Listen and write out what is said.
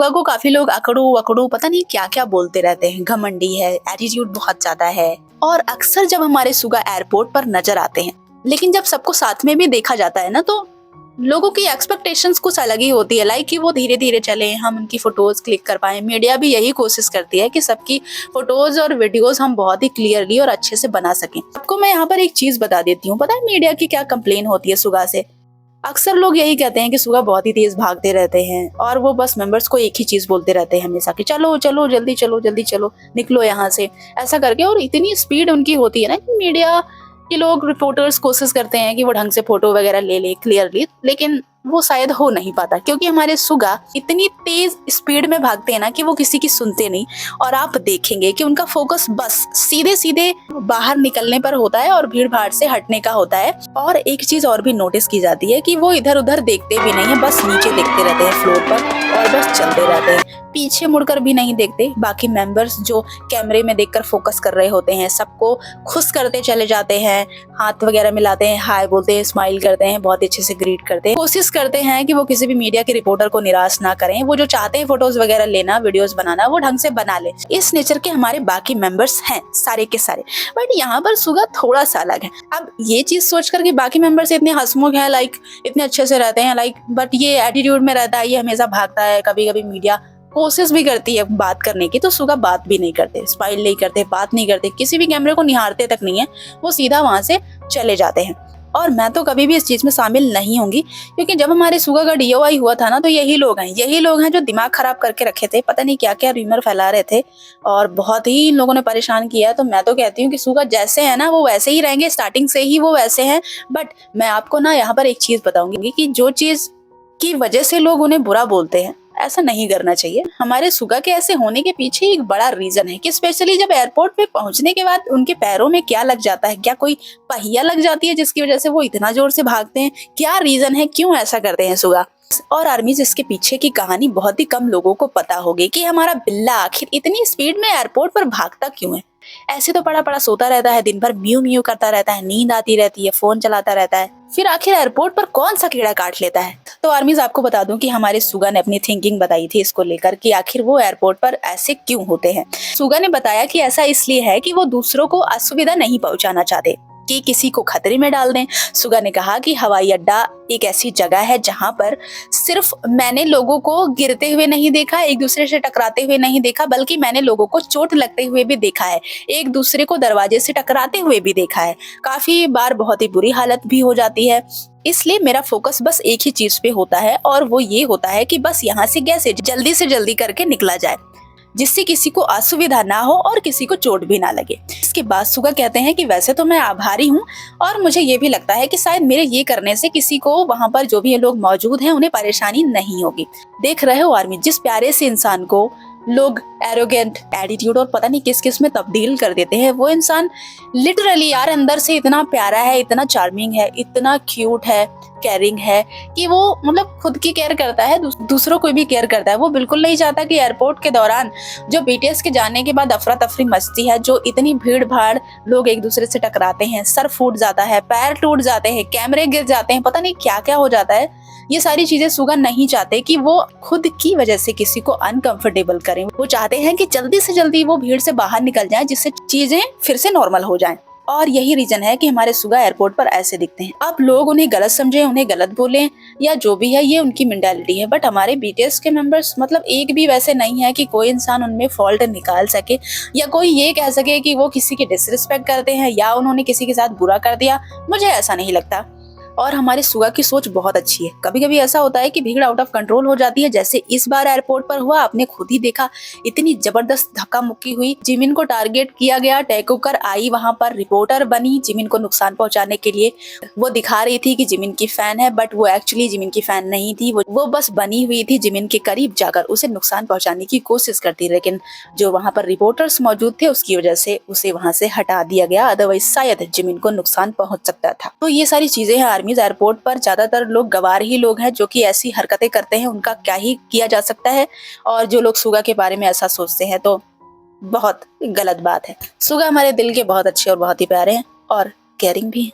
सुगा को काफी लोग अकड़ू अकड़ू पता नहीं क्या क्या बोलते रहते हैं, घमंडी है, एटीट्यूड बहुत ज्यादा है। और अक्सर जब हमारे सुगा एयरपोर्ट पर नजर आते हैं, लेकिन जब सबको साथ में भी देखा जाता है ना, तो लोगों की एक्सपेक्टेशंस कुछ अलग ही होती है। लाइक कि वो धीरे धीरे चले, हम उनकी फोटोज क्लिक कर पाए। मीडिया भी यही कोशिश करती है कि सबकी फोटोज और वीडियोस हम बहुत ही क्लियरली और अच्छे से बना सकें। आपको मैं यहाँ पर एक चीज बता देती हूँ, पता है मीडिया की क्या कंप्लेन होती है सुगा से? अक्सर लोग यही कहते हैं कि सुगा बहुत ही तेज भागते रहते हैं और वो बस मेंबर्स को एक ही चीज बोलते रहते हैं हमेशा कि चलो चलो जल्दी चलो जल्दी चलो, निकलो यहाँ से, ऐसा करके। और इतनी स्पीड उनकी होती है ना कि मीडिया के लोग, रिपोर्टर्स कोशिश करते हैं कि वो ढंग से फोटो वगैरह ले ले क्लियरली, लेकिन वो शायद हो नहीं पाता, क्योंकि हमारे सुगा इतनी तेज स्पीड में भागते हैं ना कि वो किसी की सुनते नहीं। और आप देखेंगे कि उनका फोकस बस सीधे सीधे बाहर निकलने पर होता है और भीड़ भाड़ से हटने का होता है। और एक चीज और भी नोटिस की जाती है कि वो इधर उधर देखते भी नहीं है, बस नीचे देखते रहते हैं फ्लोर पर और बस चलते रहते हैं, पीछे मुड़कर भी नहीं देखते। बाकी मेंबर्स जो कैमरे में देखकर फोकस कर रहे होते हैं, सबको खुश करते चले जाते हैं, हाथ वगैरह मिलाते हैं, हाय बोलते हैं, स्माइल करते हैं, बहुत अच्छे से ग्रीट करते हैं। कोशिश करते हैं कि वो किसी भी मीडिया के रिपोर्टर को निराश ना करें। वो जो चाहते हैं फोटोज वगैरह लेना, वीडियोस बनाना, वो ढंग से बना ले। इस नेचर के हमारे बाकी मेंबर्स हैं सारे के सारे, बट यहाँ पर सुगा थोड़ा सा अलग है। अब ये चीज सोचकर कि बाकी मेंबर्स इतने हंसमुख हैं, लाइक इतने अच्छे से रहते हैं, लाइक बट ये एटीट्यूड में रहता है, ये हमेशा भागता है। कभी कभी मीडिया कोशिश भी करती है बात करने की, तो सुगा बात भी नहीं करते, स्माइल नहीं करते, बात नहीं करते, किसी भी कैमरे को निहारते तक नहीं है, वो सीधा वहां से चले जाते हैं। और मैं तो कभी भी इस चीज में शामिल नहीं होंगी, क्योंकि जब हमारे सुगा का DOI हुआ था ना, तो यही लोग हैं जो दिमाग खराब करके रखे थे, पता नहीं क्या क्या रूमर फैला रहे थे और बहुत ही इन लोगों ने परेशान किया। तो मैं तो कहती हूँ कि सुगा जैसे है ना वो वैसे ही रहेंगे, स्टार्टिंग से ही वो वैसे हैं। बट मैं आपको ना यहाँ पर एक चीज बताऊंगी कि जो चीज की वजह से लोग उन्हें बुरा बोलते हैं, ऐसा नहीं करना चाहिए। हमारे सुगा के ऐसे होने के पीछे एक बड़ा रीजन है कि स्पेशली जब एयरपोर्ट पे पहुंचने के बाद उनके पैरों में क्या लग जाता है, क्या कोई पहिया लग जाती है जिसकी वजह से वो इतना जोर से भागते हैं? क्या रीजन है, क्यों ऐसा करते हैं सुगा? और आर्मीज इसके पीछे की कहानी बहुत ही कम लोगों को पता होगी कि हमारा बिल्ला आखिर इतनी स्पीड में एयरपोर्ट पर भागता क्यों है। ऐसे तो पड़ा पड़ा सोता रहता है, दिन भर म्यू म्यू करता रहता है, नींद आती रहती है, फोन चलाता रहता है, फिर आखिर एयरपोर्ट पर कौन सा कीड़ा काट लेता है? तो आर्मीज आपको बता दूं कि हमारे सुगा ने अपनी थिंकिंग बताई थी इसको लेकर कि आखिर वो एयरपोर्ट पर ऐसे क्यों होते हैं। सुगा ने बताया कि ऐसा इसलिए है कि वो दूसरों को असुविधा नहीं पहुंचाना चाहते, कि किसी को खतरे में डाल दें। सुगा ने कहा कि हवाई अड्डा एक ऐसी जगह है जहां पर सिर्फ मैंने लोगों को गिरते हुए नहीं देखा, एक दूसरे से टकराते हुए नहीं देखा, बल्कि मैंने लोगों को चोट लगते हुए भी देखा है, एक दूसरे को दरवाजे से टकराते हुए भी देखा है, काफी बार बहुत ही बुरी हालत भी हो जाती है। इसलिए मेरा फोकस बस एक ही चीज पे होता है और वो ये होता है कि बस यहाँ से कैसे जल्दी से जल्दी करके निकला जाए, जिससे किसी को असुविधा ना हो और किसी को चोट भी ना लगे। इसके बाद सुगा कहते हैं कि वैसे तो मैं आभारी हूँ और मुझे ये भी लगता है कि शायद मेरे ये करने से किसी को, वहां पर जो भी लोग मौजूद हैं, उन्हें परेशानी नहीं होगी। देख रहे हो आर्मी, जिस प्यारे से इंसान को लोग एरोगेंट, एटीट्यूड और पता नहीं किस किस में तब्दील कर देते हैं, वो इंसान लिटरली यार अंदर से इतना प्यारा है, इतना चार्मिंग है, इतना क्यूट है, केयरिंग है कि वो मतलब खुद की केयर करता है, दूसरों को भी केयर करता है। वो बिल्कुल नहीं चाहता कि एयरपोर्ट के दौरान जो BTS के जाने के बाद अफरा तफरी मचती है, जो इतनी भीड़ भाड़, लोग एक दूसरे से टकराते हैं, सर फूट जाता है, पैर टूट जाते हैं, कैमरे गिर जाते हैं, पता नहीं क्या क्या हो जाता है, ये सारी चीजें सुगा नहीं चाहते कि वो खुद की वजह से किसी को अनकंफर्टेबल करें। वो चाहते हैं कि जल्दी से जल्दी वो भीड़ से बाहर निकल जाएं, जिससे चीजें फिर से नॉर्मल हो जाएं। और यही रीजन है कि हमारे सुगा एयरपोर्ट पर ऐसे दिखते हैं। अब लोग उन्हें गलत समझें, उन्हें गलत बोलें या जो भी है, ये उनकी मेंटालिटी है। बट हमारे BTS के मेंबर्स मतलब एक भी वैसे नहीं है कि कोई इंसान उनमें फॉल्ट निकाल सके या कोई ये कह सके कि वो किसी की डिसरिस्पेक्ट करते हैं या उन्होंने किसी के साथ बुरा कर दिया। मुझे ऐसा नहीं लगता। और हमारे सुगा की सोच बहुत अच्छी है। कभी कभी ऐसा होता है कि भीड़ आउट ऑफ कंट्रोल हो जाती है, जैसे इस बार एयरपोर्ट पर हुआ, आपने खुद ही देखा, इतनी जबरदस्त धक्का मुक्की हुई, जिमिन को टारगेट किया गया, टेकुकर आई, वहां पर रिपोर्टर बनी जिमिन को नुकसान पहुंचाने के लिए। वो दिखा रही थी कि जिमिन की फैन है, बट वो एक्चुअली जिमिन की फैन नहीं थी, वो बस बनी हुई थी जिमिन के करीब जाकर उसे नुकसान पहुंचाने की कोशिश करती, लेकिन जो वहां पर रिपोर्टर्स मौजूद थे उसकी वजह से उसे वहां से हटा दिया गया, अदरवाइज शायद जिमिन को नुकसान पहुंच सकता था। तो ये सारी चीजें हैं आर्मीज। एयरपोर्ट पर ज्यादातर लोग गवार ही लोग हैं जो कि ऐसी हरकतें करते हैं, उनका क्या ही किया जा सकता है। और जो लोग सुगा के बारे में ऐसा सोचते हैं तो बहुत गलत बात है। सुगा हमारे दिल के बहुत अच्छे और बहुत ही प्यारे हैं और केयरिंग भी हैं।